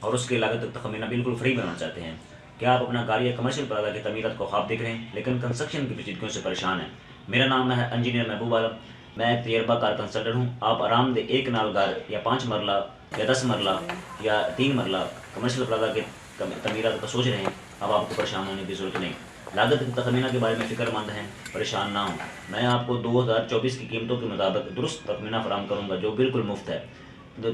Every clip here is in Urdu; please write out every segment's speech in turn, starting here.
اور اس کی لاگت تخمینہ بالکل فری بنانا چاہتے ہیں؟ کیا آپ اپنا گھر یا کمرشل پلازا کی تعمیرات کو خواب دیکھ رہے ہیں لیکن کنسٹرکشن کی پیچیدگیوں سے پریشان ہیں؟ میرا نام ہے انجینئر محبوب عالم، میں ایک تجربہ کار کنسلٹنٹ ہوں۔ آپ آرام دہ ایک نال گھر یا 5 مرلہ یا 10 مرلہ یا 3 مرلہ کمرشل پلازا کے تعمیرات کا سوچ رہے ہیں؟ اب آپ کو پریشان ہونے کی ضرورت نہیں۔ لاگت کی تخمینہ کے بارے میں فکر مند ہیں؟ پریشان نہ ہوں، میں آپ کو 2024 کی قیمتوں کے مطابق درست تخمینہ فراہم کروں گا جو بالکل مفت ہے۔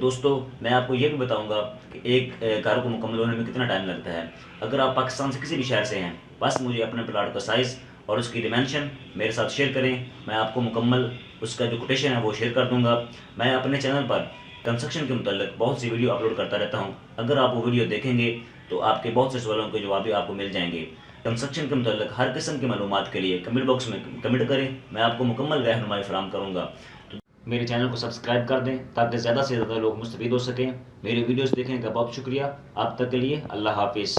دوستو، میں آپ کو یہ بھی بتاؤں گا کہ ایک گھر کو مکمل ہونے میں کتنا ٹائم لگتا ہے۔ اگر آپ پاکستان سے کسی بھی شہر سے ہیں، بس مجھے اپنے پلاٹ کا سائز اور اس کی ڈیمینشن میرے ساتھ شیئر کریں، میں آپ کو مکمل اس کا جو کوٹیشن ہے وہ شیئر کر دوں گا۔ میں اپنے چینل پر کنسٹرکشن کے متعلق بہت سی ویڈیو اپلوڈ کرتا رہتا ہوں، اگر آپ وہ ویڈیو دیکھیں گے تو آپ کے بہت سے سوالوں کے جواب بھی آپ کو مل جائیں گے۔ کنسٹرکشن کے متعلق ہر قسم کی معلومات کے لیے کمنٹ باکس میں کمنٹ کریں، میں آپ کو مکمل رہنمائی فراہم کروں گا۔ میرے چینل کو سبسکرائب کر دیں تاکہ زیادہ سے زیادہ لوگ مستفید ہو سکیں۔ میری ویڈیوز دیکھنے کا بہت شکریہ۔ آپ تک کے لیے اللہ حافظ۔